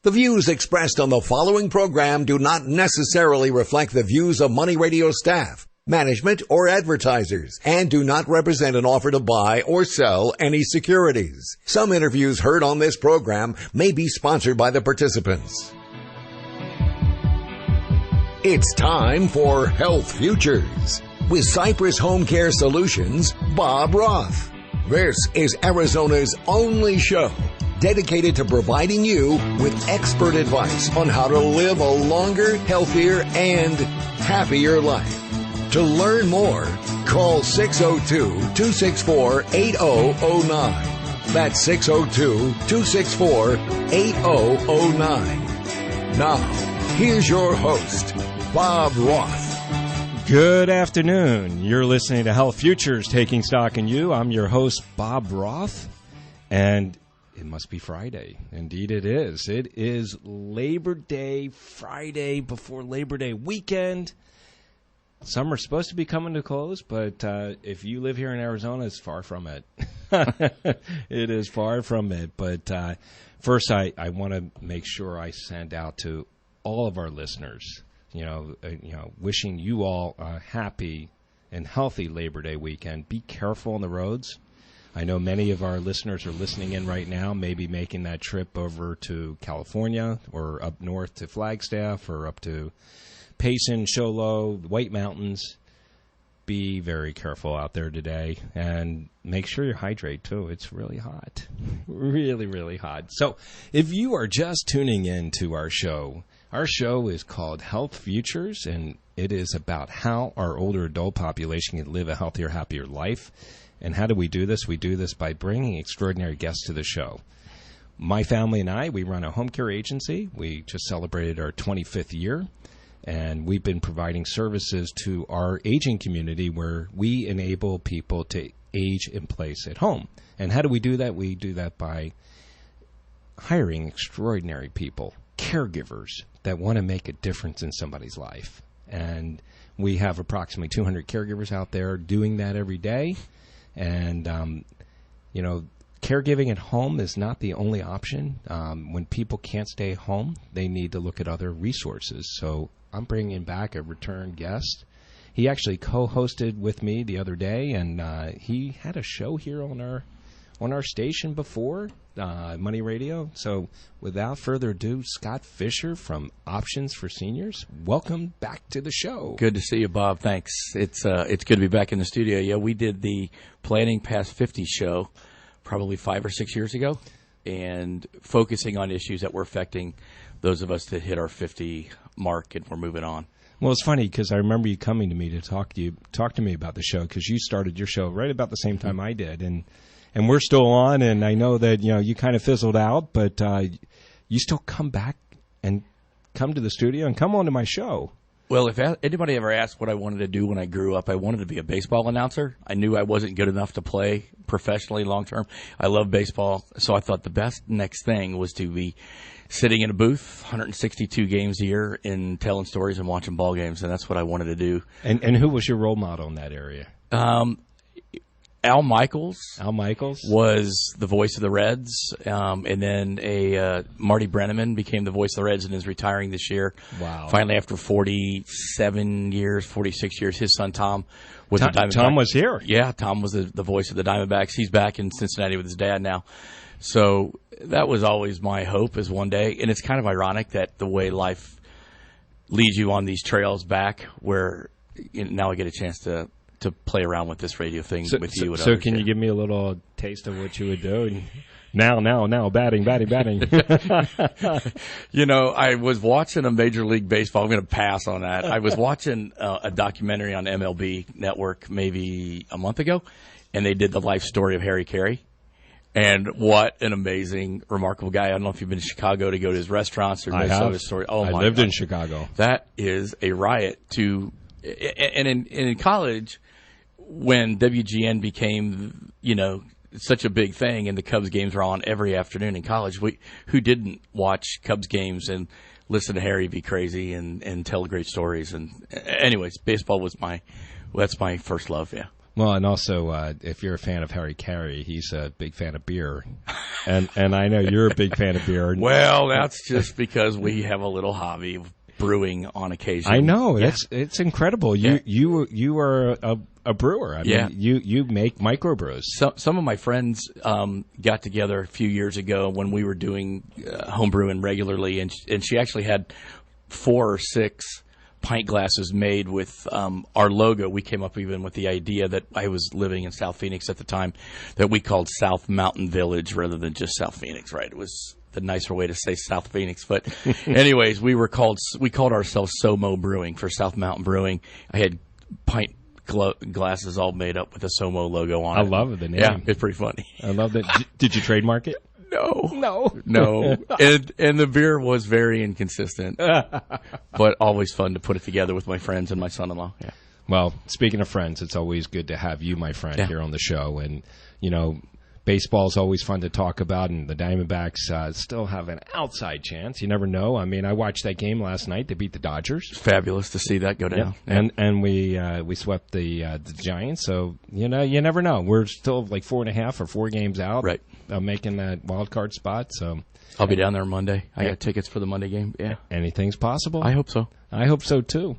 The views expressed on the following program do not necessarily reflect the views of Money Radio staff, management, or advertisers, and do not represent an offer to buy or sell any securities. Some interviews heard on this program may be sponsored by the participants. It's time for Health Futures with Cypress HomeCare Solutions, Bob Roth. This is Arizona's only show dedicated to providing you with expert advice on how to live a longer, healthier, and happier life. To learn more, call 602-264-8009. That's 602-264-8009. Now, here's your host, Bob Roth. Good afternoon. You're listening to Health Futures, Taking Stock in You. I'm your host, Bob Roth, and it must be Friday. Indeed it is. It is Labor Day, Friday before Labor Day weekend. Summer's supposed to be coming to close, but if you live here in Arizona, it's far from it. It is far from it. But first, I want to make sure I send out to all of our listeners, wishing you all a happy and healthy Labor Day weekend. Be careful on the roads. I know many of our listeners are listening in right now, maybe making that trip over to California or up north to Flagstaff or up to Payson, Show Low, White Mountains. Be very careful out there today and make sure you hydrate too. It's really hot, really, really hot. So if you are just tuning in to our show is called Health Futures, and it is about how our older adult population can live a healthier, happier life. And how do we do this? We do this by bringing extraordinary guests to the show. My family and I, we run a home care agency. We just celebrated our 25th year, and we've been providing services to our aging community where we enable people to age in place at home. And how do we do that? We do that by hiring extraordinary people, caregivers that want to make a difference in somebody's life. And we have approximately 200 caregivers out there doing that every day. And, caregiving at home is not the only option. When people can't stay home, they need to look at other resources. So I'm bringing back a return guest. He actually co-hosted with me the other day, and he had a show here on our station before, Money Radio. So without further ado, Scott Fischer from Options for Seniors, welcome back to the show. Good to see you, Bob. Thanks. It's good to be back in the studio. Yeah, we did the Planning Past 50 show probably 5 or 6 years ago, and focusing on issues that were affecting those of us that hit our 50 mark, and we're moving on. Well, it's funny because I remember you coming to me to talk to me about the show, because you started your show right about the same time I did, and we're still on, and I know that you kind of fizzled out, but you still come back and come to the studio and come on to my show. Well, if anybody ever asked what I wanted to do when I grew up, I wanted to be a baseball announcer. I knew I wasn't good enough to play professionally long term. I love baseball, so I thought the best next thing was to be sitting in a booth 162 games a year and telling stories and watching ball games, and that's what I wanted to do. And who was your role model in that area? Al Michaels. Al Michaels was the voice of the Reds, and then Marty Brenneman became the voice of the Reds and is retiring this year. Wow! Finally, after 46 years, his son Tom was the Diamondbacks. Tom was here. Yeah, Tom was the voice of the Diamondbacks. He's back in Cincinnati with his dad now. So that was always my hope, is one day. And it's kind of ironic that the way life leads you on these trails back, where now I get a chance to play around with this radio thing with you. So can you give me a little taste of what you would do? Now, batting. I was watching a Major League Baseball. I'm going to pass on that. I was watching a documentary on MLB Network maybe a month ago, and they did the life story of Harry Carey. And what an amazing, remarkable guy. I don't know if you've been to Chicago to go to his restaurants or know some of his story. Oh, I lived in Chicago. That is a riot and in college, when WGN became, such a big thing and the Cubs games were on every afternoon in college, who didn't watch Cubs games and listen to Harry be crazy and tell great stories? And anyways, baseball was that's my first love, yeah. Well, and also, if you're a fan of Harry Carey, he's a big fan of beer. And I know you're a big fan of beer. Well, that's just because we have a little hobby of brewing on occasion. I know. Yeah. It's incredible. You are a brewer. I mean, you make microbrews. Some of my friends got together a few years ago when we were doing home brewing regularly, and she actually had 4 or 6 pint glasses made with our logo. We came up even with the idea that I was living in South Phoenix at the time that we called South Mountain Village rather than just South Phoenix, right? It was the nicer way to say South Phoenix. But anyways, we called ourselves Somo Brewing for South Mountain Brewing. I had pint glasses all made up with the Somo logo on it. I love the name. Yeah, it's pretty funny. I love that. Did you trademark it? No. And the beer was very inconsistent, but always fun to put it together with my friends and my son-in-law. Yeah. Well, speaking of friends, it's always good to have you, my friend, here on the show. And, baseball is always fun to talk about, and the Diamondbacks still have an outside chance. You never know. I mean, I watched that game last night. They beat the Dodgers. It's fabulous to see that go down. Yeah. And we swept the Giants. So you never know. We're still like 4.5 or 4 games out, right, making that wild card spot. So I'll be down there Monday. I got tickets for the Monday game. Yeah, anything's possible. I hope so. I hope so too.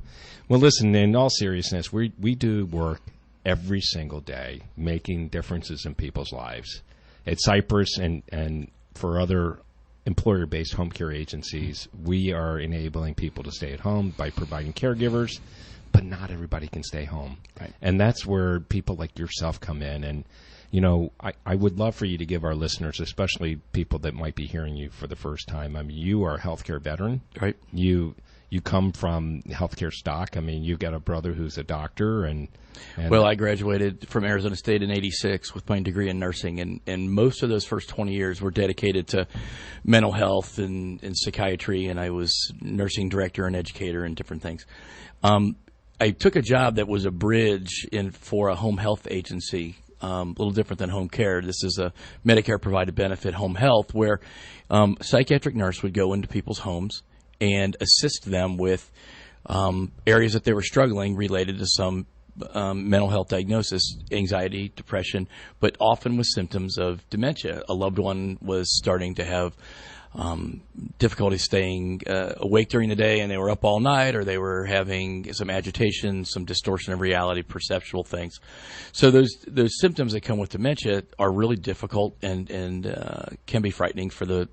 Well, listen. In all seriousness, we do work every single day making differences in people's lives. At Cypress and for other employer-based home care agencies, we are enabling people to stay at home by providing caregivers, but not everybody can stay home. Right. And that's where people like yourself come in. And, I would love for you to give our listeners, especially people that might be hearing you for the first time, I mean, you are a healthcare veteran. Right. You come from healthcare stock. I mean, you've got a brother who's a doctor. And well, I graduated from Arizona State in '86 with my degree in nursing, and most of those first 20 years were dedicated to mental health and psychiatry, and I was nursing director and educator and different things. I took a job that was a bridge for a home health agency, a little different than HomeCare. This is a Medicare-provided benefit home health where a psychiatric nurse would go into people's homes and assist them with areas that they were struggling related to some mental health diagnosis, anxiety, depression, but often with symptoms of dementia. A loved one was starting to have difficulty staying awake during the day, and they were up all night, or they were having some agitation, some distortion of reality, perceptual things. So those symptoms that come with dementia are really difficult and can be frightening for the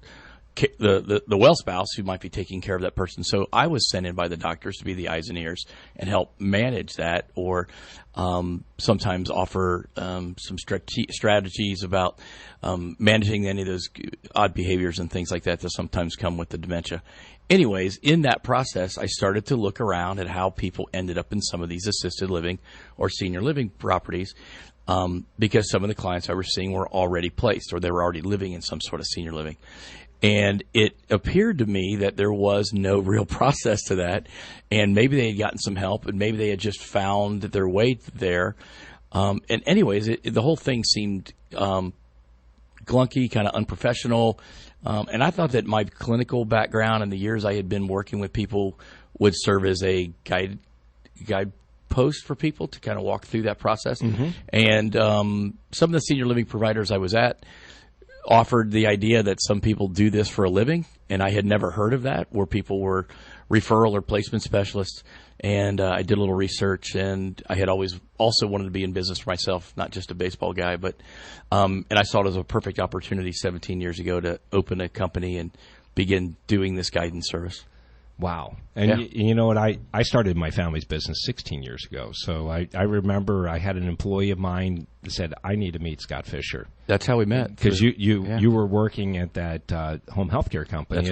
well spouse who might be taking care of that person. So I was sent in by the doctors to be the eyes and ears and help manage that, or sometimes offer some strategies about managing any of those odd behaviors and things like that sometimes come with the dementia. Anyways, in that process, I started to look around at how people ended up in some of these assisted living or senior living properties, because some of the clients I was seeing were already placed, or they were already living in some sort of senior living. And it appeared to me that there was no real process to that, and maybe they had gotten some help, and maybe they had just found their way there. And anyways, the whole thing seemed glunky, kind of unprofessional, and I thought that my clinical background and the years I had been working with people would serve as a guidepost for people to kind of walk through that process. Mm-hmm. And some of the senior living providers I was at offered the idea that some people do this for a living, and I had never heard of that, where people were referral or placement specialists. And I did a little research, and I had always also wanted to be in business for myself, not just a baseball guy, but and I saw it as a perfect opportunity 17 years ago to open a company and begin doing this guidance service. Wow. And you know what? I started my family's business 16 years ago. So I remember I had an employee of mine that said, I need to meet Scott Fischer. That's how we met. Because you were working at that home health care company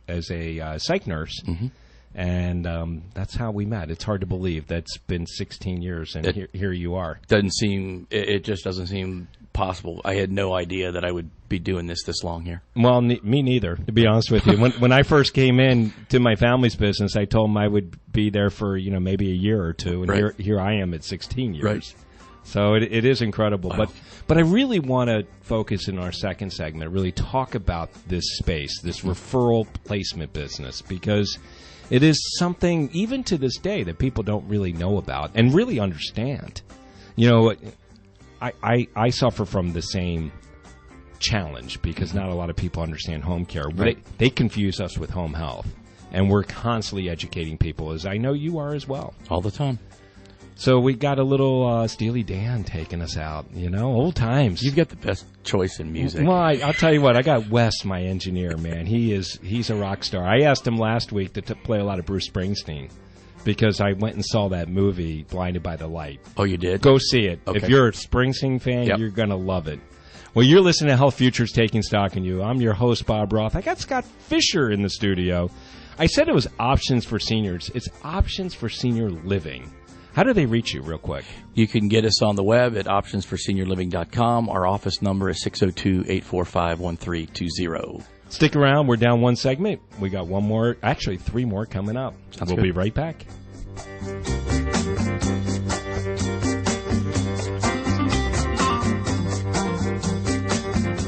as a psych nurse. Mm-hmm. And that's how we met. It's hard to believe. That's been 16 years, and here you are. It just doesn't seem possible. I had no idea that I would be doing this long here. Well, me neither, to be honest with you. When I first came in to my family's business, I told them I would be there for maybe a year or two, and right. here I am at 16 years. Right. So it is incredible. Wow. But I really want to focus in our second segment, really talk about this space, this referral placement business, because it is something, even to this day, that people don't really know about and really understand. You know, I suffer from the same challenge because not a lot of people understand home care. Right. They confuse us with home health, and we're constantly educating people, as I know you are as well. All the time. So we got a little Steely Dan taking us out, old times. You've got the best choice in music. Well, I'll tell you what, I got Wes, my engineer, man. He's a rock star. I asked him last week to play a lot of Bruce Springsteen because I went and saw that movie, Blinded by the Light. Oh, you did? Go see it. Okay. If you're a Springsteen fan, Yep. You're going to love it. Well, you're listening to Health Futures Taking Stock in You. I'm your host, Bob Roth. I got Scott Fischer in the studio. I said it was options for seniors. It's options for senior living. How do they reach you real quick? You can get us on the web at optionsforseniorliving.com. Our office number is 602-845-1320. Stick around. We're down one segment. We got one more, actually 3 more coming up. Sounds we'll good. be right back.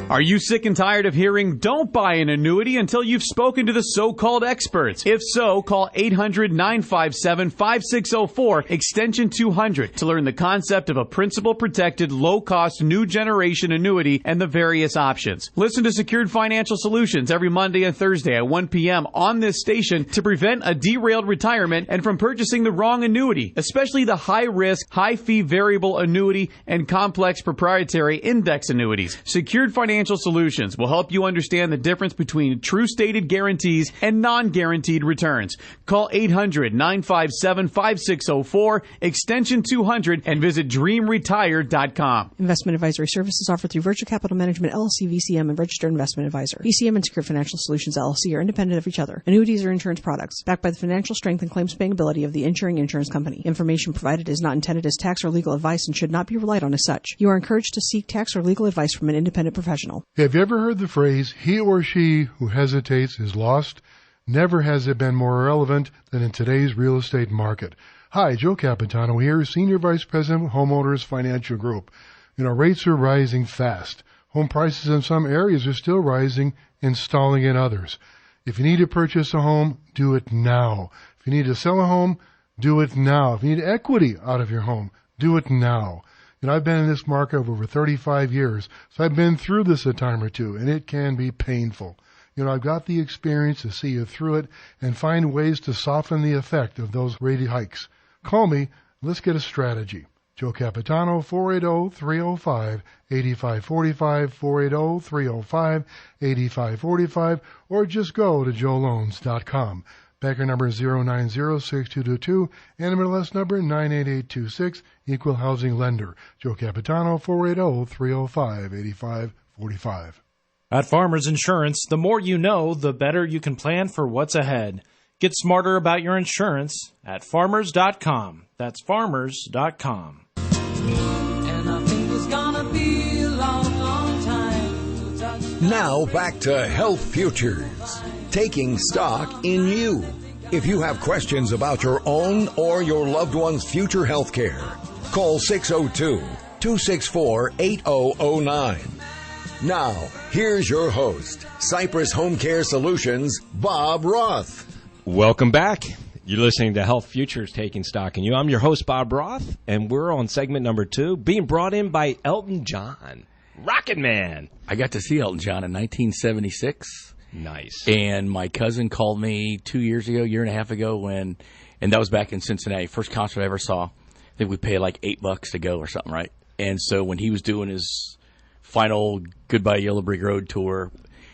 Are you sick and tired of hearing, don't buy an annuity until you've spoken to the so-called experts? If so, call 800-957-5604, extension 200, to learn the concept of a principal-protected, low-cost, new generation annuity and the various options. Listen to Secured Financial Solutions every Monday and Thursday at 1 p.m. on this station to prevent a derailed retirement and from purchasing the wrong annuity, especially the high-risk, high-fee variable annuity and complex proprietary index annuities. Secured Financial Solutions will help you understand the difference between true stated guarantees and non-guaranteed returns. Call 800-957-5604, extension 200, and visit dreamretire.com. Investment advisory services offered through Virtual Capital Management, LLC, VCM, and Registered Investment Advisor. VCM and Secure Financial Solutions, LLC are independent of each other. Annuities are insurance products, backed by the financial strength and claims-paying ability of the insuring insurance company. Information provided is not intended as tax or legal advice and should not be relied on as such. You are encouraged to seek tax or legal advice from an independent professional. Have you ever heard the phrase, he or she who hesitates is lost? Never has it been more relevant than in today's real estate market. Hi, Joe Capitano here, Senior Vice President of Homeowners Financial Group. Rates are rising fast. Home prices in some areas are still rising and stalling in others. If you need to purchase a home, do it now. If you need to sell a home, do it now. If you need equity out of your home, do it now. I've been in this market over 35 years, so I've been through this a time or two, and it can be painful. I've got the experience to see you through it and find ways to soften the effect of those rate hikes. Call me. Let's get a strategy. Joe Capitano, 480-305-8545, 480-305-8545, or just go to joeloans.com. Banker number 0906222, and MLS number 98826, Equal Housing Lender. Joe Capitano, 480-305-8545. At Farmers Insurance, the more you know, the better you can plan for what's ahead. Get smarter about your insurance at farmers.com. That's farmers.com. And I think it's gonna be a long, long time. Now back to Health Futures, taking stock in you. If you have questions about your own or your loved one's future health care, call 602-264-8009. Now, here's your host, Cypress HomeCare Solutions, Bob Roth. Welcome back. You're listening to Health Futures Taking Stock in You. I'm your host, Bob Roth, and we're on segment number 2, being brought in by Elton John. Rockin' Man. I got to see Elton John in 1976. Nice. And my cousin called me 2 years ago, year and a half ago, and that was back in Cincinnati. First concert I ever saw. I think we paid like $8 to go or something, right? And so when he was doing his final Goodbye Yellow Brick Road tour,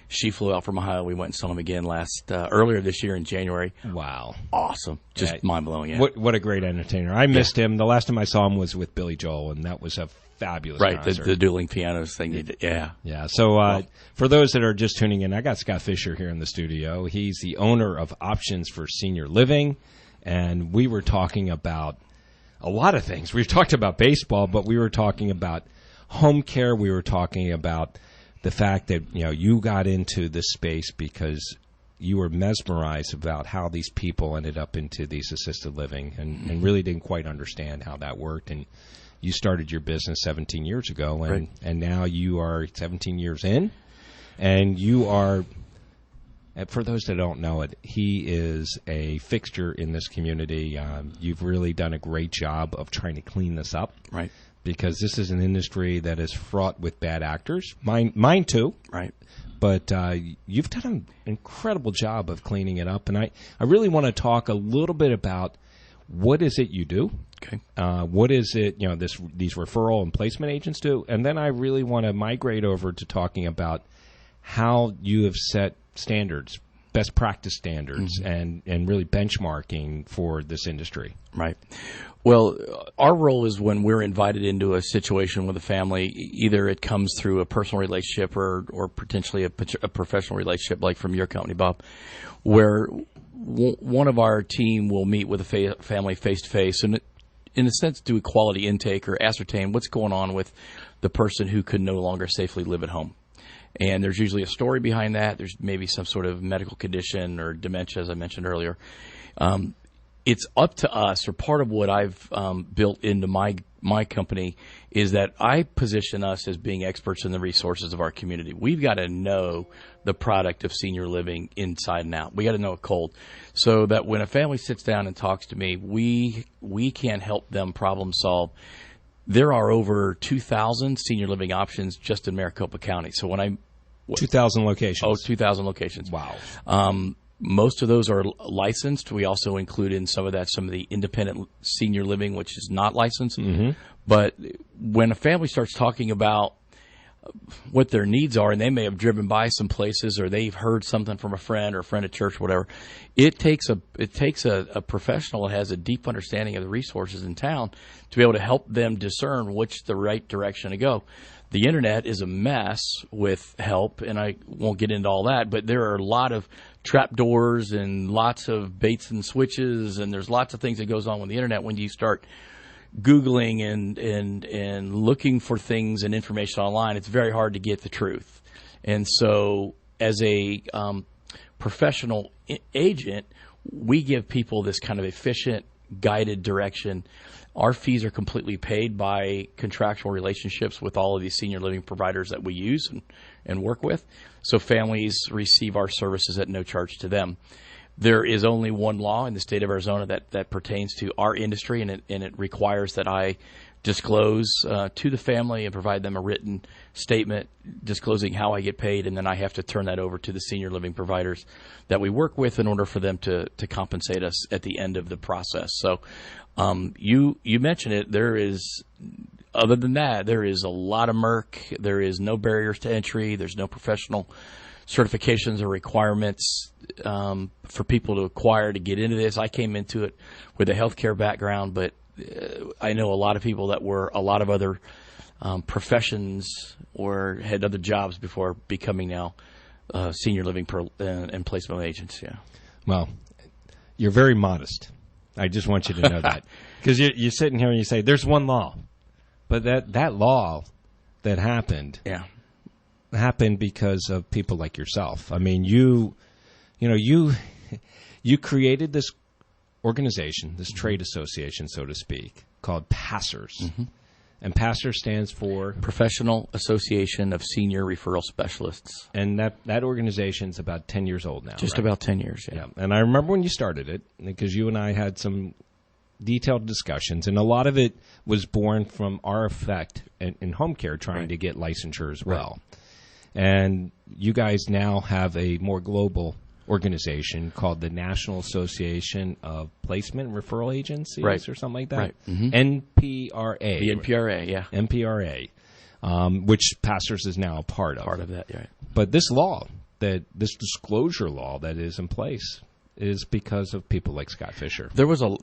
she flew out from Ohio. We went and saw him again earlier this year in January. Wow. Awesome. Just mind-blowing. Yeah. What a great entertainer. I missed him. The last time I saw him was with Billy Joel, and that was a fabulous concert. The dueling pianos thing. Yeah. Yeah. So for those that are just tuning in, I got Scott Fischer here in the studio. He's the owner of Options for Senior Living, and we were talking about a lot of things. We've talked about baseball, but we were talking about home care. We were talking about the fact that you got into this space because you were mesmerized about how these people ended up into these assisted living and really didn't quite understand how that worked. And you started your business 17 years ago, and now you are 17 years in, and you are, for those that don't know it, he is a fixture in this community. You've really done a great job of trying to clean this up. Right. because this is an industry that is fraught with bad actors. Mine too. Right. But you've done an incredible job of cleaning it up, and I really want to talk a little bit about what is it you do. Okay. What is it, these referral and placement agents do? And then I really want to migrate over to talking about how you have set standards, best practice standards, and really benchmarking for this industry. Right. Well, our role is when we're invited into a situation with a family, either it comes through a personal relationship or potentially a professional relationship, like from your company, Bob, where one of our team will meet with a family face-to-face and, in a sense, do a quality intake or ascertain what's going on with the person who could no longer safely live at home. And there's usually a story behind that. There's maybe some sort of medical condition or dementia, as I mentioned earlier. It's up to us, or part of what I've built into my company is that I position us as being experts in the resources of our community. We've got to know the product of senior living inside and out. We got to know it cold, so that when a family sits down and talks to me, we can help them problem solve. There are over 2,000 senior living options just in Maricopa County. So when 2,000 locations. Oh, 2,000 locations. Wow. Most of those are licensed. We also include in some of the independent senior living, which is not licensed. Mm-hmm. But when a family starts talking about what their needs are, and they may have driven by some places, or they've heard something from a friend or a friend at church, or whatever, it takes a professional that has a deep understanding of the resources in town to be able to help them discern which the right direction to go. The internet is a mess with help, and I won't get into all that, but there are a lot of trapdoors and lots of baits and switches, and there's lots of things that goes on with the internet when you start Googling and looking for things and information online. It's very hard to get the truth. And so as a professional agent, we give people this kind of efficient, guided direction. Our fees are completely paid by contractual relationships with all of these senior living providers that we use and work with. So families receive our services at no charge to them. There is only one law in the state of Arizona that pertains to our industry, and it requires that I disclose to the family and provide them a written statement disclosing how I get paid, and then I have to turn that over to the senior living providers that we work with in order for them to compensate us at the end of the process. So you mentioned it. There is, other than that, there is a lot of murk. There is no barriers to entry. There's no professional certifications or requirements for people to acquire to get into this. I came into it with a healthcare background, but I know a lot of people that were a lot of other professions or had other jobs before becoming now senior living and placement agents. Yeah. Well, you're very modest. I just want you to know that, because you're sitting here and you say there's one law, but that law that happened. Yeah. Happened because of people like yourself. I mean, you created this organization, this trade association, so to speak, called PASSERS. Mm-hmm. And PASSERS stands for Professional Association of Senior Referral Specialists. And that organization's about 10 years old now. Just right? About 10 years, yeah. And I remember when you started it, because you and I had some detailed discussions, and a lot of it was born from our effect in HomeCare trying to get licensure as well. Right. And you guys now have a more global organization called the National Association of Placement and Referral Agencies, or something like that. Right. Mm-hmm. NPRA. The NPRA, yeah. NPRA, which PASSERS is now a part of. Part of that, right. But this law, this disclosure law that is in place, is because of people like Scott Fischer.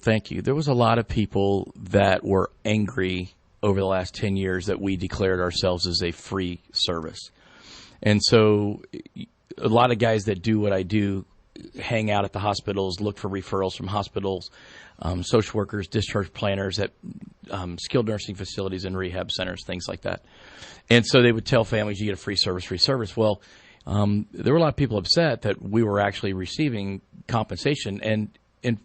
Thank you. There was a lot of people that were angry over the last 10 years that we declared ourselves as a free service. And so a lot of guys that do what I do hang out at the hospitals, look for referrals from hospitals, social workers, discharge planners at skilled nursing facilities and rehab centers, things like that. And so they would tell families, you get a free service. Well, there were a lot of people upset that we were actually receiving compensation, and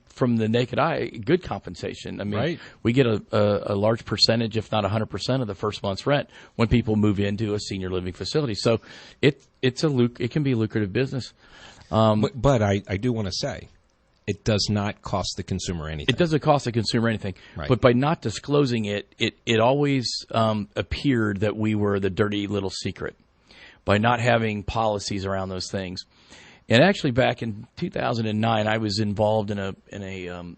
from the naked eye, good compensation. I mean, we get a large percentage, if not 100% of the first month's rent when people move into a senior living facility. So it can be a lucrative business. But I do want to say, it does not cost the consumer anything. It doesn't cost the consumer anything. Right. But by not disclosing it, it always appeared that we were the dirty little secret by not having policies around those things. And actually, back in 2009, I was involved in a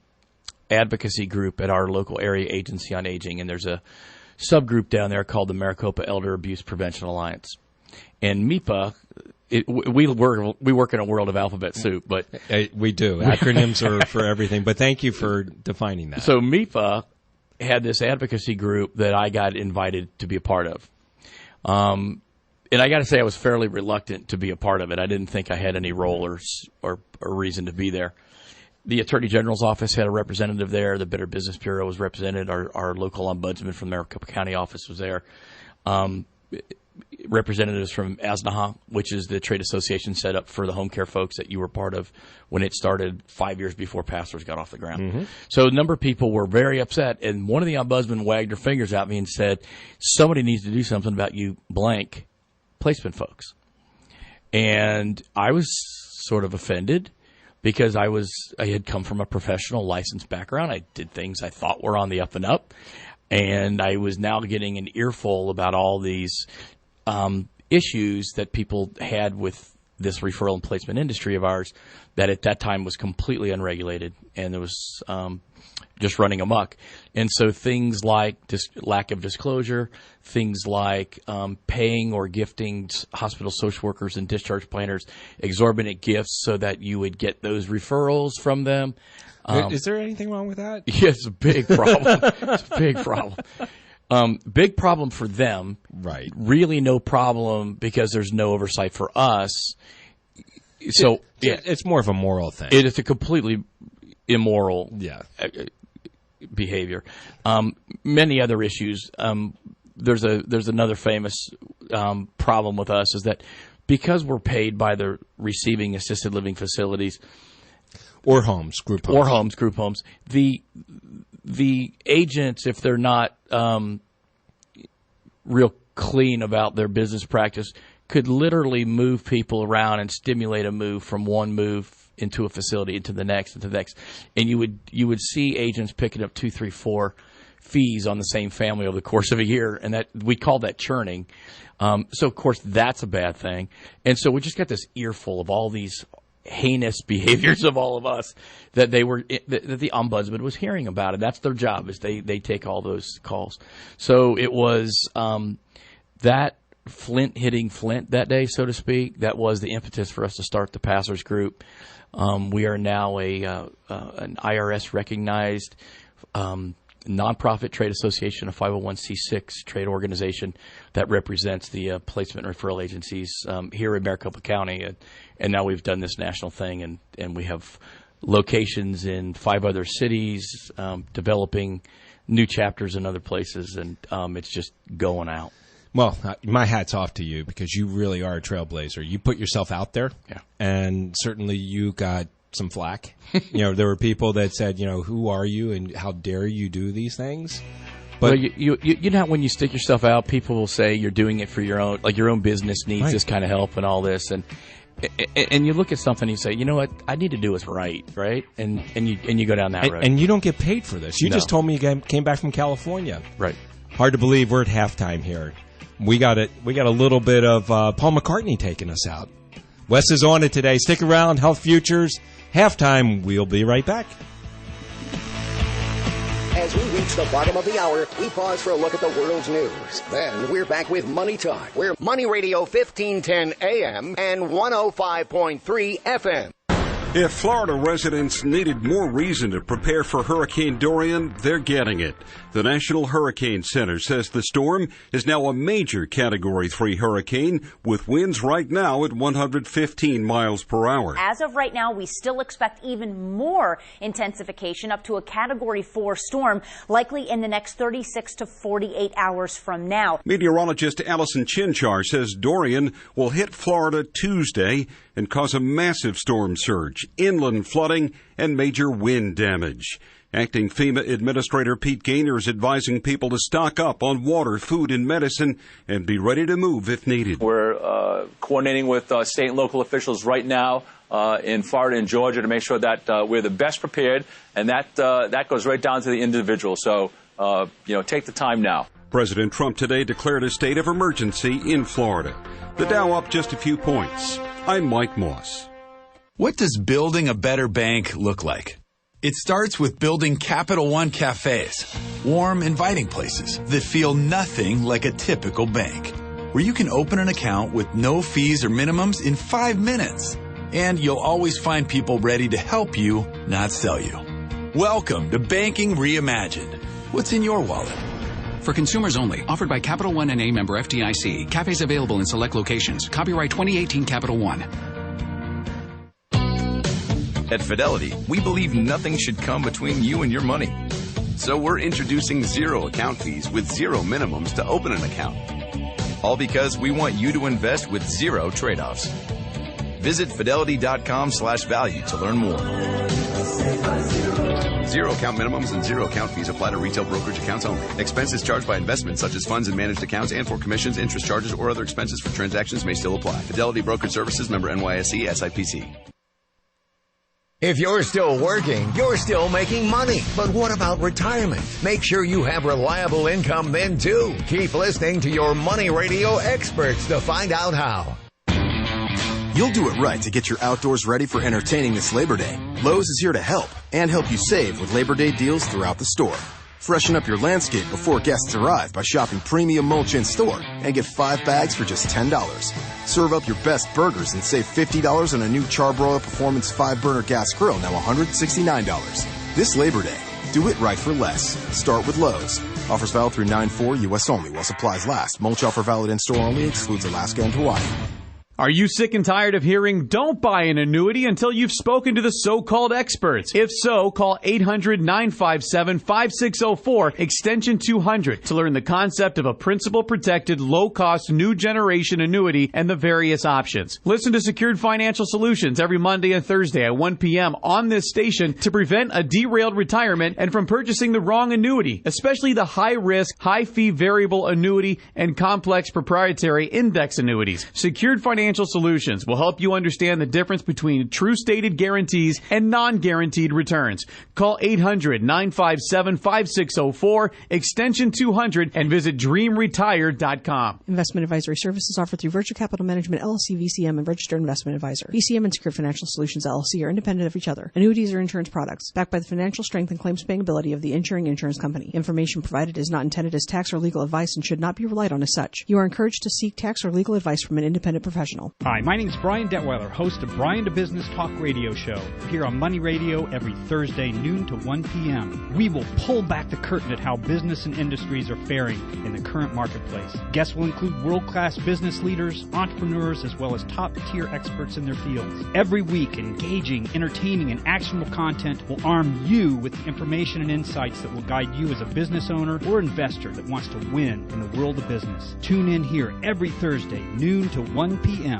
advocacy group at our local area agency on aging, and there's a subgroup down there called the Maricopa Elder Abuse Prevention Alliance. And MIPA, we work in a world of alphabet soup, but we do. Acronyms are for everything. But thank you for defining that. So MIPA had this advocacy group that I got invited to be a part of. And I got to say, I was fairly reluctant to be a part of it. I didn't think I had any role or reason to be there. The Attorney General's office had a representative there. The Better Business Bureau was represented. Our local ombudsman from the Maricopa County office was there. Representatives from ASNAHA, which is the trade association set up for the home care folks that you were part of when it started 5 years before pastors got off the ground. Mm-hmm. So a number of people were very upset, and one of the ombudsmen wagged her fingers at me and said, somebody needs to do something about you blank placement folks. And I was sort of offended because I had come from a professional licensed background. I did things I thought were on the up and up, and I was now getting an earful about all these issues that people had with this referral and placement industry of ours that at that time was completely unregulated, and it was just running amok. And so things like lack of disclosure, things like paying or gifting hospital social workers and discharge planners exorbitant gifts so that you would get those referrals from them. Is there anything wrong with that? Yeah, it's a big problem. It's a big problem. Big problem for them. Right. Really no problem because there's no oversight for us. So it's more of a moral thing. It is a completely immoral behavior. Many other issues. There's another famous problem with us is that because we're paid by the receiving assisted living facilities or group homes, the agents, if they're not real clean about their business practice, could literally move people around and stimulate a move from one move into a facility into the next, and you would see agents picking up 2, 3, 4 fees on the same family over the course of a year, and that we call that churning. So of course that's a bad thing, and so we just got this earful of all these heinous behaviors of all of us that the ombudsman was hearing about, and that's their job is they take all those calls. So it was that Flint hitting Flint that day, so to speak. That was the impetus for us to start the pastors group. We are now an IRS recognized nonprofit trade association, a 501c6 trade organization that represents the placement and referral agencies here in Maricopa County. And now we've done this national thing, and we have locations in 5 other cities, developing new chapters in other places, and it's just going out. Well, my hat's off to you because you really are a trailblazer. You put yourself out there, and certainly you got some flack. There were people that said, who are you and how dare you do these things? But well, you know when you stick yourself out, people will say you're doing it for your own business needs this kind of help and all this, and you look at something and you say, you know what, I need to do what's right, and you go down that road. And you don't get paid for this. You just told me you came back from California. Right. Hard to believe we're at halftime here. We got a little bit of Paul McCartney taking us out. Wes is on it today. Stick around. Health Futures. Halftime. We'll be right back. As we reach the bottom of the hour, we pause for a look at the world's news. Then we're back with Money Talk. We're Money Radio 1510 AM and 105.3 FM. If Florida residents needed more reason to prepare for Hurricane Dorian, they're getting it. The National Hurricane Center says the storm is now a major Category 3 hurricane with winds right now at 115 miles per hour. As of right now, we still expect even more intensification up to a Category 4 storm, likely in the next 36 to 48 hours from now. Meteorologist Allison Chinchar says Dorian will hit Florida Tuesday and cause a massive storm surge, inland flooding, and major wind damage. Acting FEMA Administrator Pete Gaynor is advising people to stock up on water, food, and medicine and be ready to move if needed. We're coordinating with state and local officials right now in Florida and Georgia to make sure that we're the best prepared, and that goes right down to the individual. So, take the time now. President Trump today declared a state of emergency in Florida. The Dow up just a few points. I'm Mike Moss. What does building a better bank look like? It starts with building Capital One cafes, warm, inviting places that feel nothing like a typical bank, where you can open an account with no fees or minimums in 5 minutes. And you'll always find people ready to help you, not sell you. Welcome to Banking Reimagined. What's in your wallet? For consumers only. Offered by Capital One and a member FDIC. Cafes available in select locations. Copyright 2018 Capital One. At Fidelity, we believe nothing should come between you and your money. So we're introducing zero account fees with zero minimums to open an account. All because we want you to invest with zero trade-offs. Visit fidelity.com/value to learn more. Zero account minimums and zero account fees apply to retail brokerage accounts only. Expenses charged by investments such as funds and managed accounts and for commissions, interest charges, or other expenses for transactions may still apply. Fidelity Brokerage Services, member NYSE, SIPC. If you're still working, you're still making money. But what about retirement? Make sure you have reliable income then, too. Keep listening to your Money Radio experts to find out how. You'll do it right to get your outdoors ready for entertaining this Labor Day. Lowe's is here to help and help you save with Labor Day deals throughout the store. Freshen up your landscape before guests arrive by shopping premium mulch in store and get 5 bags for just $10. Serve up your best burgers and save $50 on a new Charbroil Performance 5-burner gas grill, now $169. This Labor Day, do it right for less. Start with Lowe's. Offers valid through 9/4, U.S. only while supplies last. Mulch offer valid in store only, excludes Alaska and Hawaii. Are you sick and tired of hearing, don't buy an annuity until you've spoken to the so-called experts? If so, call 800-957-5604, extension 200, to learn the concept of a principal-protected, low-cost, new generation annuity and the various options. Listen to Secured Financial Solutions every Monday and Thursday at 1 p.m. on this station to prevent a derailed retirement and from purchasing the wrong annuity, especially the high-risk, high-fee variable annuity and complex proprietary index annuities. Secured Financial Solutions will help you understand the difference between true stated guarantees and non-guaranteed returns. Call 800-957-5604, extension 200, and visit dreamretire.com. Investment advisory services offered through Virtue Capital Management, LLC, VCM, and Registered Investment Advisor. VCM and Secured Financial Solutions, LLC are independent of each other. Annuities are insurance products, backed by the financial strength and claims-paying ability of the insuring insurance company. Information provided is not intended as tax or legal advice and should not be relied on as such. You are encouraged to seek tax or legal advice from an independent professional. Hi, my name is Brian Detweiler, host of Brian to Business Talk Radio Show, here on Money Radio every Thursday, noon to 1 p.m. We will pull back the curtain at how business and industries are faring in the current marketplace. Guests will include world-class business leaders, entrepreneurs, as well as top-tier experts in their fields. Every week, engaging, entertaining, and actionable content will arm you with the information and insights that will guide you as a business owner or investor that wants to win in the world of business. Tune in here every Thursday, noon to 1 p.m.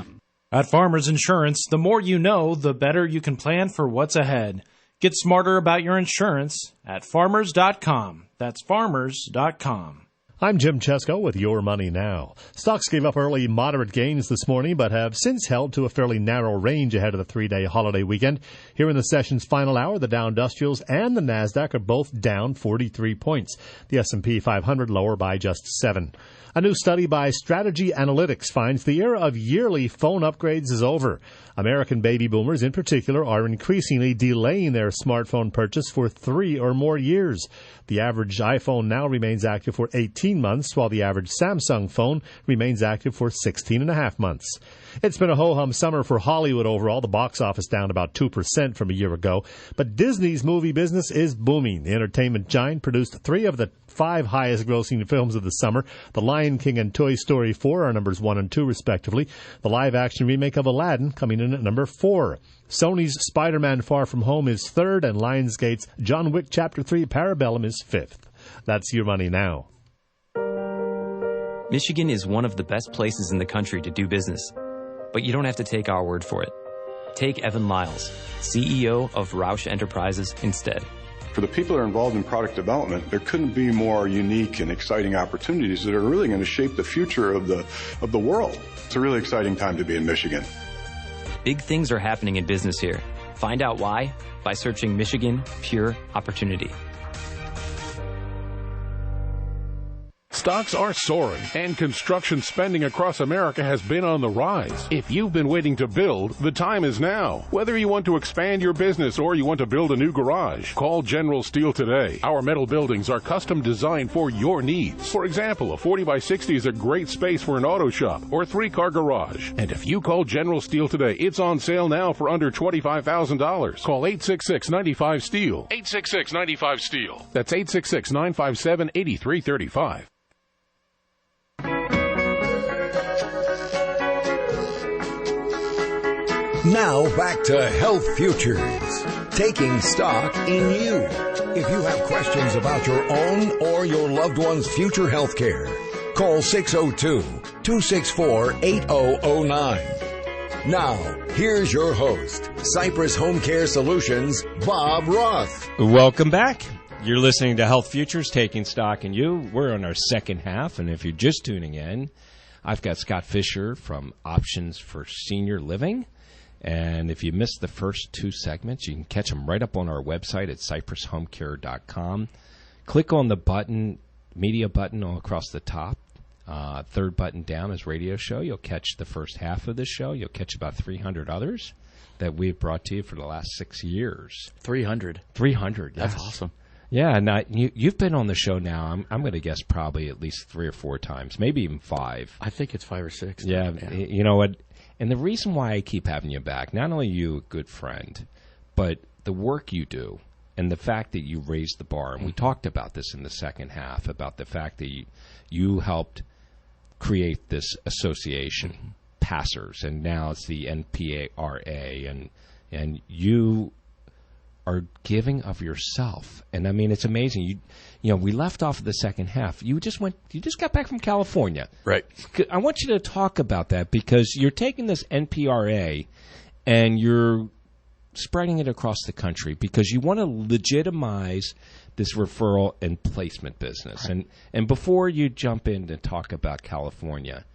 At Farmers Insurance, the more you know, the better you can plan for what's ahead. Get smarter about your insurance at farmers.com. That's farmers.com. I'm Jim Chesko with Your Money Now. Stocks gave up early moderate gains this morning, but have since held to a fairly narrow range ahead of the 3-day holiday weekend. Here in the session's final hour, the Dow Industrials and the NASDAQ are both down 43 points. The S&P 500 lower by just 7. A new study by Strategy Analytics finds the era of yearly phone upgrades is over. American baby boomers in particular are increasingly delaying their smartphone purchase for 3 or more years. The average iPhone now remains active for 18 months, while the average Samsung phone remains active for 16.5 months. It's been a ho-hum summer for Hollywood overall, the box office down about 2% from a year ago. But Disney's movie business is booming. The entertainment giant produced 3 of the 5 highest-grossing films of the summer. The Lion King and Toy Story 4 are numbers 1 and 2, respectively. The live-action remake of Aladdin coming in at number 4. Sony's Spider-Man Far From Home is 3rd, and Lionsgate's John Wick Chapter 3 Parabellum is 5th. That's Your Money Now. Michigan is one of the best places in the country to do business. But you don't have to take our word for it. Take Evan Lyles, CEO of Roush Enterprises, instead. For the people that are involved in product development, there couldn't be more unique and exciting opportunities that are really going to shape the future of the world. It's a really exciting time to be in Michigan. Big things are happening in business here. Find out why by searching Michigan Pure Opportunity. Stocks are soaring, and construction spending across America has been on the rise. If you've been waiting to build, the time is now. Whether you want to expand your business or you want to build a new garage, call General Steel today. Our metal buildings are custom designed for your needs. For example, a 40 by 60 is a great space for an auto shop or 3-car garage. And if you call General Steel today, it's on sale now for under $25,000. Call 866-95-STEEL. 866-95-STEEL. That's 866-957-8335. Now back to Health Futures, taking stock in you. If you have questions about your own or your loved one's future health care, call 602-264-8009. Now, here's your host, Cypress HomeCare Solutions, Bob Roth. Welcome back. You're listening to Health Futures, taking stock in you. We're on our second half, and if you're just tuning in, I've got Scott Fischer from Options for Senior Living. And if you missed the first two segments, you can catch them right up on our website at cypresshomecare.com. Click on the button, media button all across the top. Third button down is radio show. You'll catch the first half of the show. You'll catch about 300 others that we've brought to you for the last 6 years. 300. 300. That's yes. awesome. Yeah, and you've been on the show now, I'm going to guess probably at least 3 or 4 times, maybe even 5. I think it's 5 or 6. Yeah, you know what? And the reason why I keep having you back, not only you, a good friend, but the work you do and the fact that you raised the bar. And we talked about this in the second half, about the fact that you helped create this association, Passers, and now it's the NPARA, and you are giving of yourself. And I mean, it's amazing. You know, we left off the second half. You just got back from California. Right. I want you to talk about that, because you're taking this NPRA and you're spreading it across the country because you want to legitimize this referral and placement business. Right. And before you jump in to talk about California,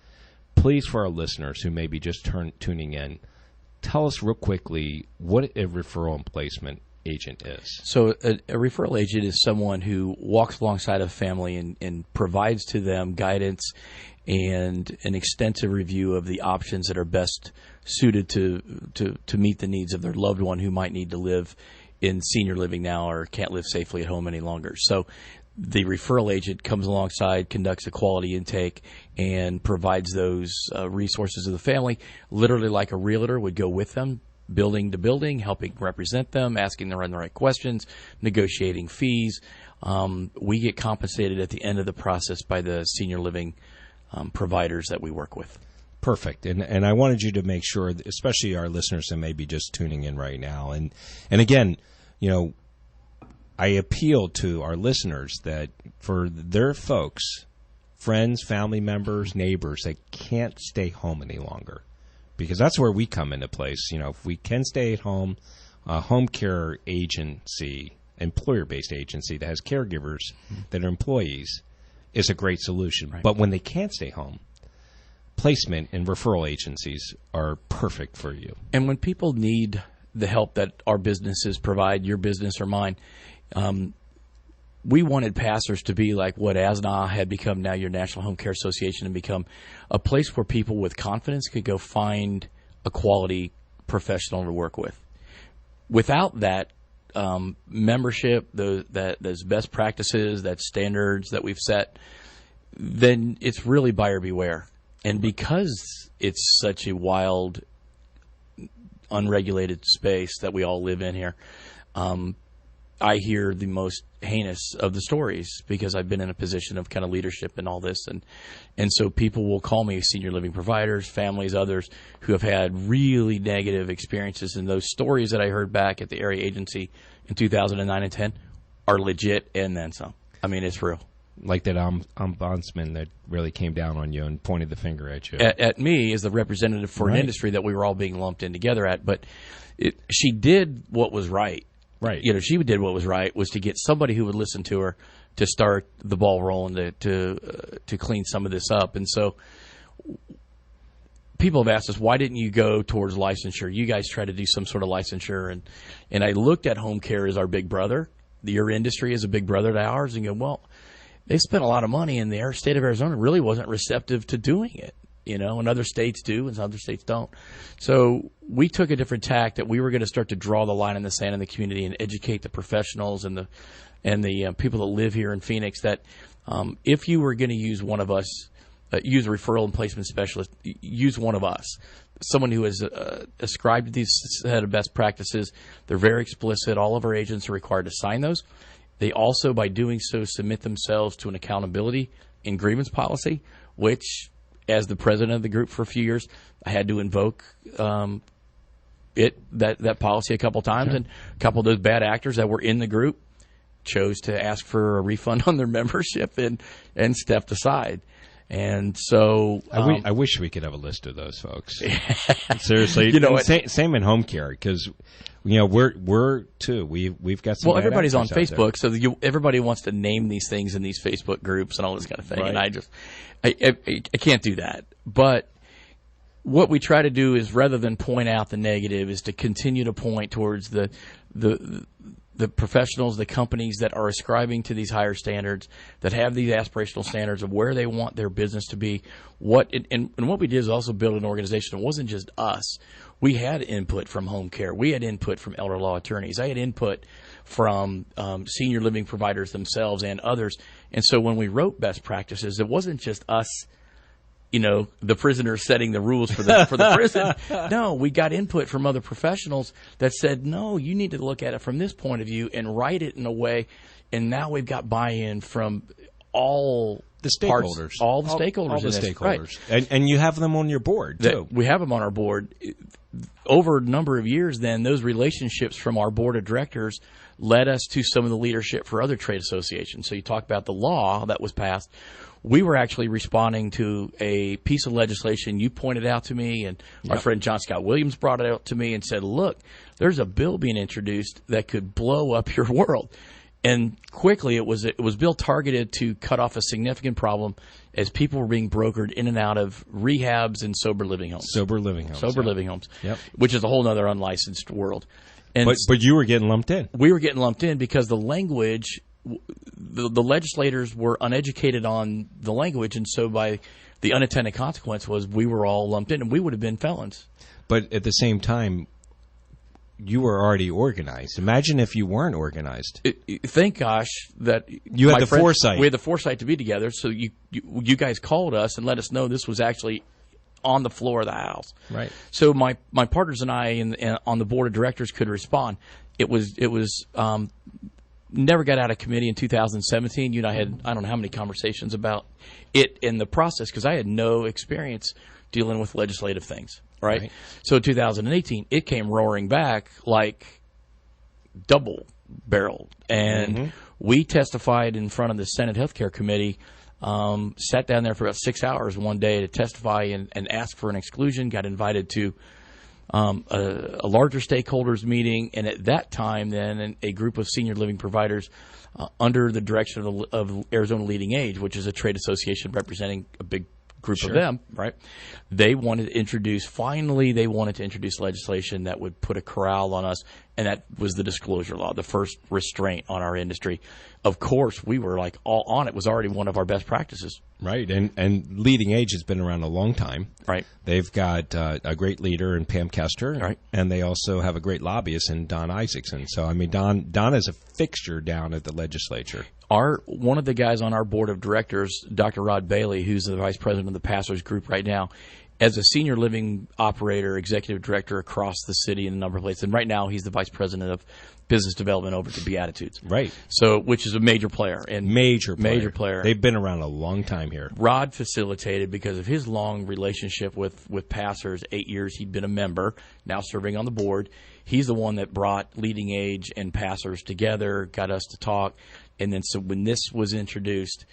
please, for our listeners who may be just tuning in, tell us real quickly what a referral and placement agent is. So a referral agent is someone who walks alongside a family and provides to them guidance and an extensive review of the options that are best suited to meet the needs of their loved one who might need to live in senior living now or can't live safely at home any longer. So the referral agent comes alongside, conducts a quality intake, and provides those resources to the family, literally like a realtor would go with them, building to building, helping represent them, asking them the right questions, negotiating fees. We get compensated at the end of the process by the senior living providers that we work with. Perfect. And I wanted you to make sure, especially our listeners that may be just tuning in right now. And again, you know, I appeal to our listeners that for their folks, friends, family members, neighbors, that can't stay home any longer, because that's where we come into place. You know, if we can stay at home, a home care agency, employer-based agency that has caregivers that are employees is a great solution. Right. But when they can't stay home, placement and referral agencies are perfect for you. And when people need the help that our businesses provide, your business or mine, we wanted Passers to be like what ASNA had become, now your National Home Care Association, and become a place where people with confidence could go find a quality professional to work with. Without that membership, those best practices, that standards that we've set, then it's really buyer beware. And because it's such a wild, unregulated space that we all live in here, I hear the most heinous of the stories because I've been in a position of kind of leadership in all this. And so people will call me senior living providers, families, others who have had really negative experiences. And those stories that I heard back at the area agency in 2009 and 10 are legit, and then some. I mean, it's real. Like that ombudsman that really came down on you and pointed the finger at you. At me as the representative for an industry that we were all being lumped in together at. But she did what was right. Right. You know, she did what was right, was to get somebody who would listen to her to start the ball rolling, to clean some of this up. And so people have asked us, why didn't you go towards licensure? You guys try to do some sort of licensure. And I looked at HomeCare as our big brother. Your industry is a big brother to ours. And go, well, they spent a lot of money, and the state of Arizona really wasn't receptive to doing it. And other states do, and other states don't. So we took a different tack that we were going to start to draw the line in the sand in the community and educate the professionals and the people that live here in Phoenix that if you were going to use one of us, use a referral and placement specialist, use one of us. Someone who has ascribed to these set of best practices. They're very explicit. All of our agents are required to sign those. They also, by doing so, submit themselves to an accountability and grievance policy, which, as the president of the group for a few years, I had to invoke that policy a couple times. Sure. And a couple of those bad actors that were in the group chose to ask for a refund on their membership and stepped aside. And so I wish we could have a list of those folks. Seriously, same in HomeCare, because we're too. We've got some. Well, everybody's on Facebook, so everybody wants to name these things in these Facebook groups and all this kind of thing. Right. And I can't do that. But what we try to do is, rather than point out the negative, is to continue to point towards the professionals, the companies that are ascribing to these higher standards, that have these aspirational standards of where they want their business to be. And what we did is also build an organization. It wasn't just us. We had input from HomeCare. We had input from elder law attorneys. I had input from senior living providers themselves and others. And so when we wrote best practices, it wasn't just us, the prisoners setting the rules for the prison. No, we got input from other professionals that said, no, you need to look at it from this point of view and write it in a way. And now we've got buy-in from all the stakeholders, all the stakeholders, all the stakeholders, right. and you have them on your board too. We have them on our board. Over a number of years, then those relationships from our board of directors led us to some of the leadership for other trade associations. So you talk about the law that was passed. We were actually responding to a piece of legislation you pointed out to me, and our friend John Scott Williams brought it out to me and said, look, there's a bill being introduced that could blow up your world. And quickly, it was a bill targeted to cut off a significant problem as people were being brokered in and out of rehabs and sober living homes. Living homes. Yep. Which is a whole other unlicensed world. And but you were getting lumped in. We were getting lumped in because the language, the legislators were uneducated on the language, and so by the unintended consequence was we were all lumped in, and we would have been felons. But at the same time, you were already organized. Imagine if you weren't organized. Thank gosh that you had the foresight. We had the foresight to be together. So you guys called us and let us know this was actually on the floor of the house. Right. So my partners and I on the board of directors could respond. It was never got out of committee in 2017. You and I had I don't know how many conversations about it in the process because I had no experience dealing with legislative things. Right? So in 2018, it came roaring back like double barreled. And we testified in front of the Senate Healthcare Committee, sat down there for about 6 hours one day to testify and ask for an exclusion, got invited to a larger stakeholders meeting. And at that time, then, a group of senior living providers under the direction of Arizona Leading Age, which is a trade association representing a big group of them, right? They wanted to introduce legislation that would put a corral on us, and that was the disclosure law, the first restraint on our industry. Of course, we were like all on it. Was already one of our best practices. Right, and Leading Age has been around a long time. Right. They've got a great leader in Pam Kester, right, and they also have a great lobbyist in Don Isaacson. So, I mean, Don is a fixture down at the legislature. One of the guys on our board of directors, Dr. Rod Bailey, who's the vice president of the pastors group right now, as a senior living operator, executive director across the city in a number of places. And right now he's the vice president of business development over to Beatitudes. Right. So, which is a major player. Major player. They've been around a long time here. Rod facilitated, because of his long relationship with pastors, 8 years he'd been a member, now serving on the board. He's the one that brought Leading Age and pastors together, got us to talk. And then so when this was introduced,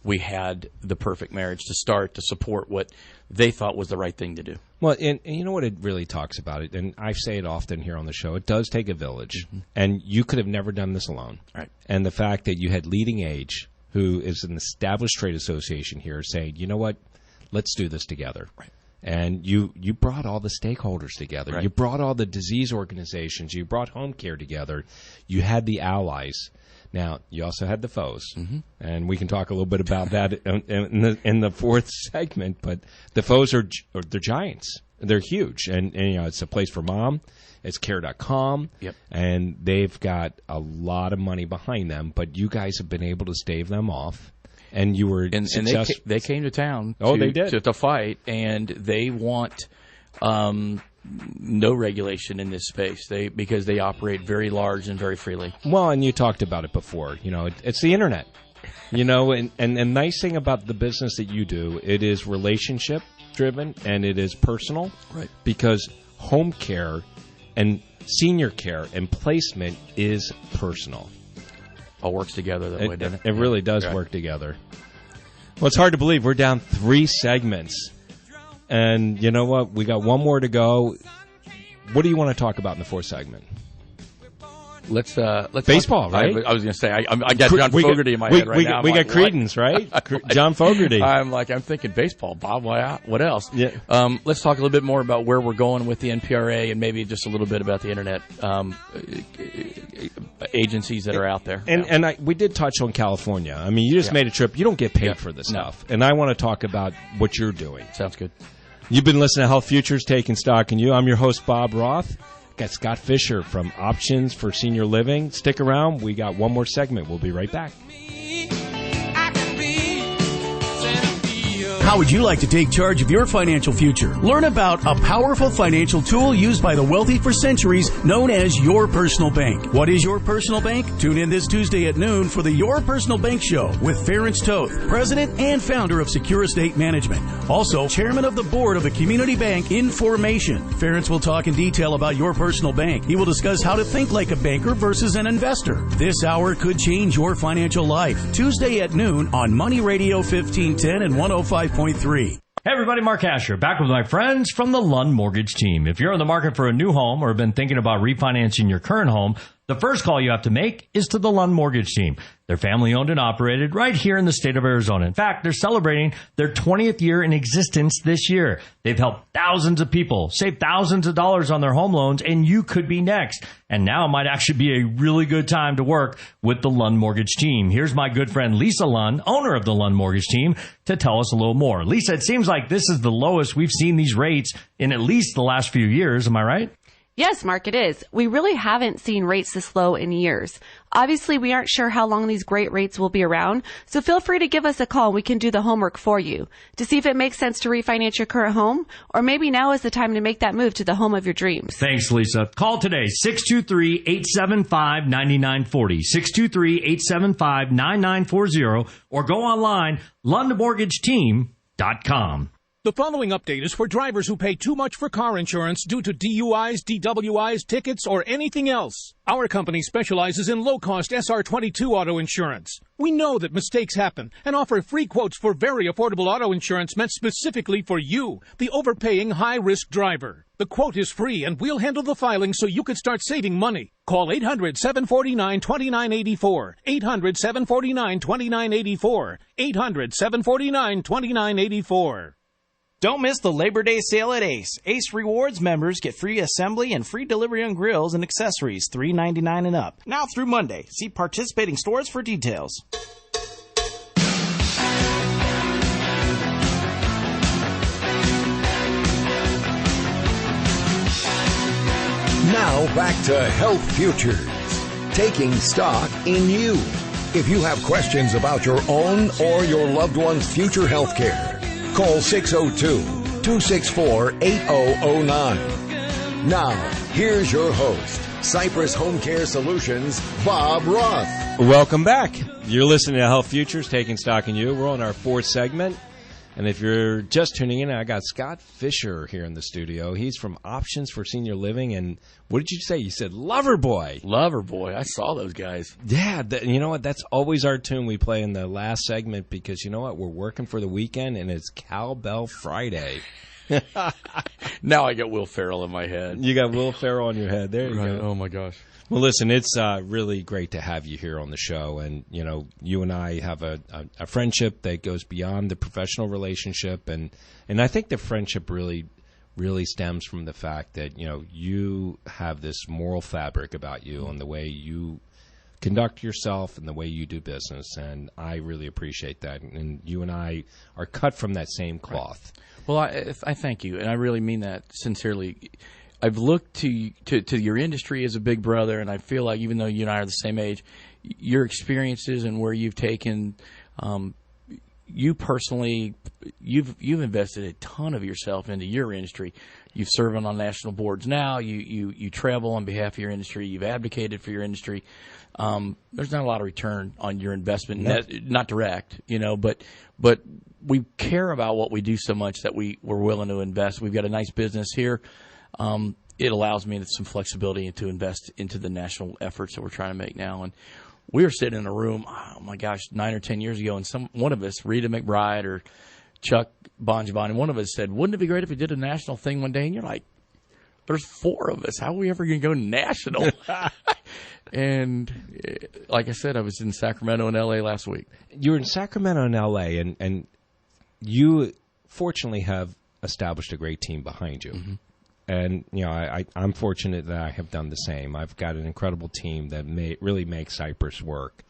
we had the perfect marriage to start to support what they thought was the right thing to do. Well, and you know what it really talks about it, and I say it often here on the show, it does take a village, and you could have never done this alone. Right. And the fact that you had Leading Age, who is an established trade association here, saying, you know what, let's do this together. Right. And you brought all the stakeholders together. Right. You brought all the disease organizations. You brought HomeCare together. You had the allies. Now, you also had the foes. And we can talk a little bit about that in the fourth segment. But the foes they're giants. They're huge. And it's a place for mom. It's care.com. Yep. And they've got a lot of money behind them. But you guys have been able to stave them off. And you were successful. And they came to town they did. to fight, and they want no regulation in this space because they operate very large and very freely. Well, and you talked about it before. It's the internet. And the nice thing about the business that you do, it is relationship driven and it is personal. Right. Because home care and senior care and placement is personal. All works together that way, doesn't it? It really does work together. Well, it's hard to believe we're down 3 segments. And you know what? We got one more to go. What do you want to talk about in the 4th segment? Let's baseball, right? I was going to say I got John Fogerty in my head right now. We got Credence, right? John Fogerty. I'm thinking baseball, Bob. What else? Yeah. Let's talk a little bit more about where we're going with the NPRA and maybe just a little bit about the internet agencies that are out there. And we did touch on California. I mean, you just made a trip. You don't get paid for this stuff. And I want to talk about what you're doing. Sounds good. You've been listening to Health Futures, Taking Stock in You. I'm your host, Bob Roth. Got Scott Fischer from Options for Senior Living. Stick around. We got one more segment. We'll be right back. How would you like to take charge of your financial future? Learn about a powerful financial tool used by the wealthy for centuries known as Your Personal Bank. What is Your Personal Bank? Tune in this Tuesday at noon for the Your Personal Bank Show with Ferenc Toth, President and founder of Secure Estate Management. Also, Chairman of the Board of the Community Bank Information. Ferenc will talk in detail about Your Personal Bank. He will discuss how to think like a banker versus an investor. This hour could change your financial life. Tuesday at noon on Money Radio 1510 and 105.3. Hey everybody, Mark Asher, back with my friends from the Lund Mortgage Team. If you're in the market for a new home or have been thinking about refinancing your current home, the first call you have to make is to the Lund Mortgage Team. They're family owned and operated right here in the state of Arizona. In fact, they're celebrating their 20th year in existence this year. They've helped thousands of people save thousands of dollars on their home loans, and you could be next. And now might actually be a really good time to work with the Lund Mortgage Team. Here's my good friend Lisa Lund, owner of the Lund Mortgage Team, to tell us a little more. Lisa, it seems like this is the lowest we've seen these rates in at least the last few years. Am I right? Yes, Mark, it is. We really haven't seen rates this low in years. Obviously, we aren't sure how long these great rates will be around, so feel free to give us a call and we can do the homework for you to see if it makes sense to refinance your current home, or maybe now is the time to make that move to the home of your dreams. Thanks, Lisa. Call today, 623-875-9940, 623-875-9940, or go online, lundmortgageteam.com. The following update is for drivers who pay too much for car insurance due to DUIs, DWIs, tickets, or anything else. Our company specializes in low-cost SR22 auto insurance. We know that mistakes happen and offer free quotes for very affordable auto insurance meant specifically for you, the overpaying high-risk driver. The quote is free, and we'll handle the filing so you can start saving money. Call 800-749-2984, 800-749-2984, 800-749-2984. Don't miss the Labor Day sale at Ace. Ace Rewards members get free assembly and free delivery on grills and accessories, $3.99 and up. Now through Monday. See participating stores for details. Now back to Health Futures, taking stock in you. If you have questions about your own or your loved one's future health care, call 602-264-8009. Now, here's your host, Cypress Home Care Solutions, Bob Roth. Welcome back. You're listening to Health Futures, Taking Stock in You. We're on our 4th segment. And if you're just tuning in, I got Scott Fischer here in the studio. He's from Options for Senior Living. And what did you say? You said Loverboy. Loverboy. I saw those guys. Yeah. You know what? That's always our tune we play in the last segment because, you know what? We're working for the weekend, and it's Cowbell Friday. Now I got Will Ferrell in my head. You got Will Ferrell on your head. There you go. Oh, my gosh. Well, listen, it's really great to have you here on the show. And, you and I have a friendship that goes beyond the professional relationship. And I think the friendship really stems from the fact that, you have this moral fabric about you and the way you conduct yourself and the way you do business. And I really appreciate that. And you and I are cut from that same cloth. Right. Well, I thank you. And I really mean that sincerely. I've looked to your industry as a big brother, and I feel like even though you and I are the same age, your experiences and where you've taken, you personally, you've invested a ton of yourself into your industry. You've served on national boards now. You travel on behalf of your industry. You've advocated for your industry. There's not a lot of return on your investment, not direct, but we care about what we do so much that we're willing to invest. We've got a nice business here. It allows me some flexibility to invest into the national efforts that we're trying to make now. And we were sitting in a room, 9 or 10 years ago, and one of us, Rita McBride or Chuck Bonjabon, and one of us said, wouldn't it be great if we did a national thing one day? And you're like, there's 4 of us. How are we ever going to go national? And like I said, I was in Sacramento and L.A. last week. You were in Sacramento and L.A., and you fortunately have established a great team behind you. Mm-hmm. And, I'm fortunate that I have done the same. I've got an incredible team that really makes Cypress work.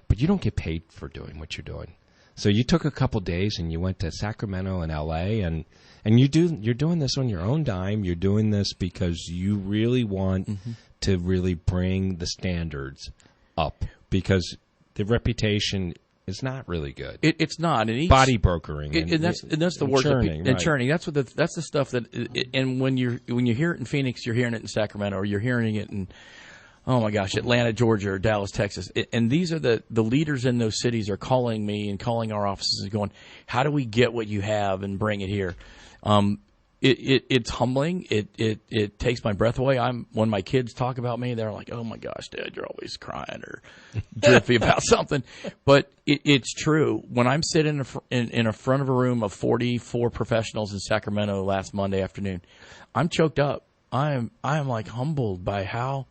But you don't get paid for doing what you're doing. So you took a couple days and you went to Sacramento and L.A. and you're doing this on your own dime. You're doing this because you really want to really bring the standards up, because the reputation is not really good. It's not. And body brokering, and that's the word. Churning, and churning. That's that's the stuff that. And when you hear it in Phoenix, you're hearing it in Sacramento, or you're hearing it in, oh my gosh, Atlanta, Georgia, or Dallas, Texas. And these are the leaders in those cities are calling me and calling our offices and going, how do we get what you have and bring it here? It's humbling. It takes my breath away. When my kids talk about me, they're like, "Oh my gosh, Dad, you're always crying or drippy about something." But it's true. When I'm sitting in a front of a room of 44 professionals in Sacramento last Monday afternoon, I'm choked up. I am like humbled by how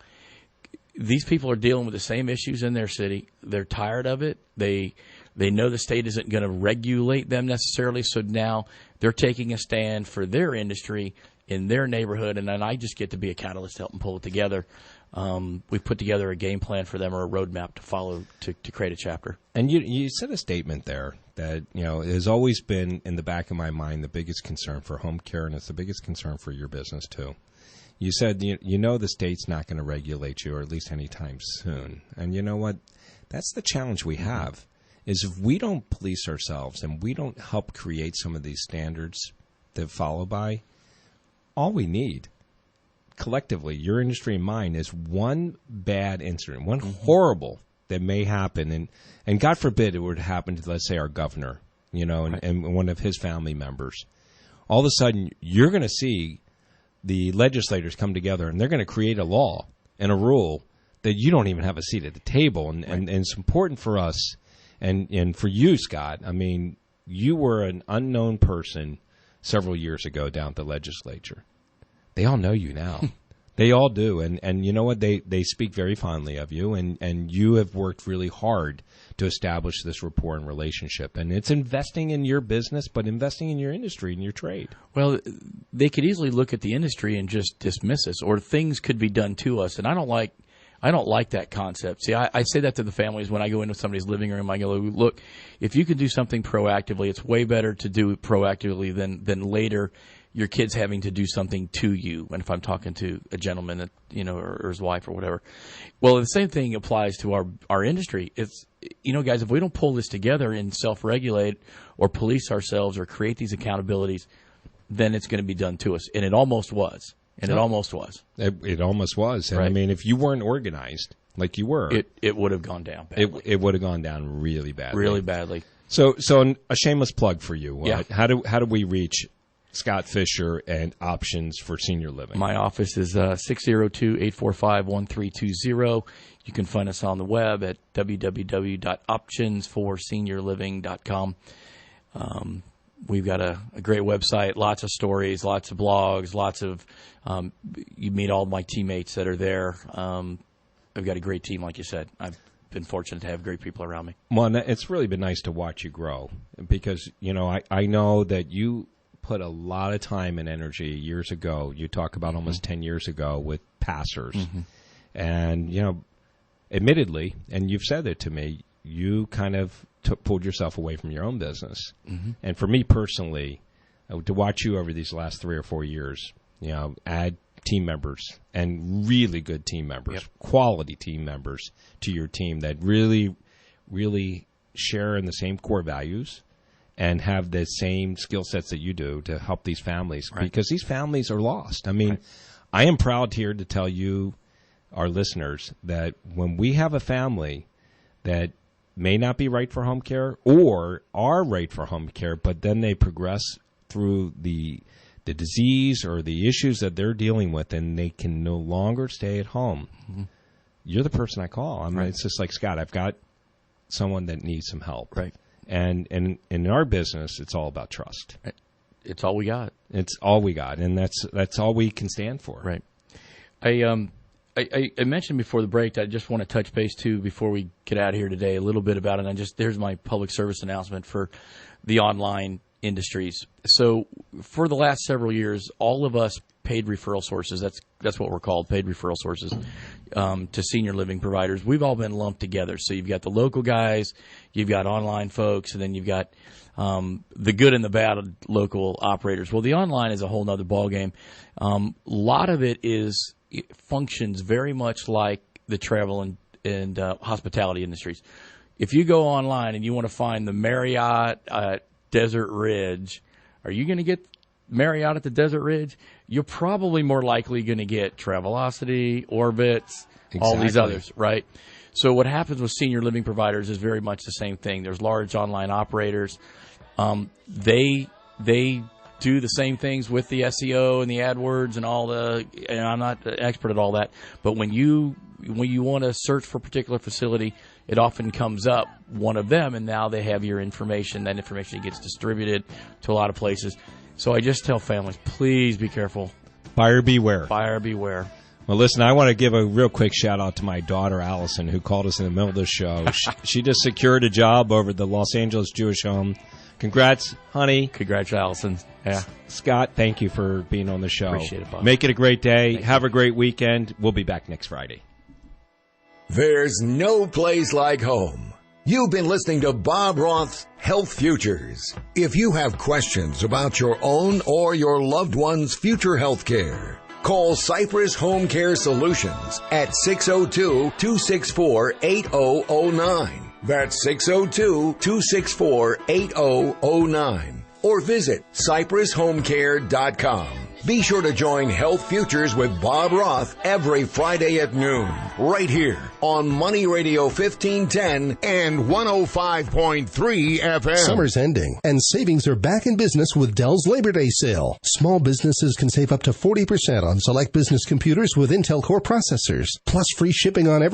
these people are dealing with the same issues in their city. They're tired of it. They know the state isn't going to regulate them necessarily, so now they're taking a stand for their industry in their neighborhood, and then I just get to be a catalyst to help them pull it together. We've put together a game plan for them, or a roadmap to follow to create a chapter. And you said a statement there that has always been in the back of my mind the biggest concern for HomeCare, and it's the biggest concern for your business too. You said the state's not going to regulate you, or at least anytime soon. And you know what? That's the challenge we have. Is if we don't police ourselves and we don't help create some of these standards to follow by, all we need, collectively, your industry and mine, is one bad incident, one horrible that may happen, and God forbid it would happen to, let's say, our governor, and one of his family members. All of a sudden, you're going to see the legislators come together, and they're going to create a law and a rule that you don't even have a seat at the table, and it's important for us. And for you, Scott, I mean, you were an unknown person several years ago down at the legislature. They all know you now. They all do. And you know what? They speak very fondly of you, and you have worked really hard to establish this rapport and relationship. And it's investing in your business, but investing in your industry and your trade. Well, they could easily look at the industry and just dismiss us, or things could be done to us. And I don't like that concept. See, I say that to the families when I go into somebody's living room. I go, look, if you can do something proactively, it's way better to do it proactively than later your kids having to do something to you. And if I'm talking to a gentleman that, or his wife or whatever. Well, the same thing applies to our industry. It's, guys, if we don't pull this together and self-regulate or police ourselves or create these accountabilities, then it's going to be done to us. And it almost was. And it almost was. It almost was. And right. I mean, if you weren't organized like you were, it would have gone down badly. It would have gone down really badly. Really badly. So a shameless plug for you. Yeah. How do we reach Scott Fischer and Options for Senior Living? My office is 602-845-1320. You can find us on the web at www.optionsforseniorliving.com. We've got a great website, lots of stories, lots of blogs, lots of you meet all my teammates that are there. I've got a great team, like you said. I've been fortunate to have great people around me. Well, it's really been nice to watch you grow because, I know that you put a lot of time and energy years ago. You talk about almost 10 years ago with passers. Mm-hmm. And, admittedly, and you've said it to me, you kind of pulled yourself away from your own business. Mm-hmm. And for me personally, to watch you over these last 3 or 4 years, add team members and really good team members, quality team members to your team that really, really share in the same core values and have the same skill sets that you do to help these families because these families are lost. I mean, I am proud here to tell you, our listeners, that when we have a family that may not be right for home care or are right for home care, but then they progress through the disease or the issues that they're dealing with and they can no longer stay at home, you're the person I call. I mean, it's just like, Scott, I've got someone that needs some help. Right. And in our business, it's all about trust. It's all we got. It's all we got, and that's all we can stand for. Right. I mentioned before the break that I just want to touch base, too, before we get out of here today, a little bit about it. There's my public service announcement for the online industries. So for the last several years, all of us paid referral sources, that's what we're called, paid referral sources, to senior living providers, we've all been lumped together. So you've got the local guys, you've got online folks, and then you've got the good and the bad of local operators. Well, the online is a whole nother ballgame. A lot of it functions very much like the travel and hospitality industries. If you go online and you want to find the Marriott at Desert Ridge, are you going to get Marriott at the Desert Ridge? You're probably more likely going to get Travelocity, Orbitz, all these others, right? So what happens with senior living providers is very much the same thing. There's large online operators. They do the same things with the SEO and the AdWords and all and I'm not an expert at all that, but when you want to search for a particular facility, it often comes up one of them, and now they have your information. That information gets distributed to a lot of places. So I just tell families, please be careful. Buyer beware. Buyer beware. Well, listen, I want to give a real quick shout-out to my daughter, Allison, who called us in the middle of the show. She just secured a job over at the Los Angeles Jewish Home. Congrats, honey. Congrats, Allison. Yeah. Scott, thank you for being on the show. Appreciate it, Bob. Make it a great day. Have a great weekend. We'll be back next Friday. There's no place like home. You've been listening to Bob Roth's Health Futures. If you have questions about your own or your loved one's future health care, call Cypress Home Care Solutions at 602-264-8009. That's 602-264-8009. Or visit CypressHomeCare.com. Be sure to join Health Futures with Bob Roth every Friday at noon, right here on Money Radio 1510 and 105.3 FM. Summer's ending, and savings are back in business with Dell's Labor Day sale. Small businesses can save up to 40% on select business computers with Intel Core processors, plus free shipping on everything.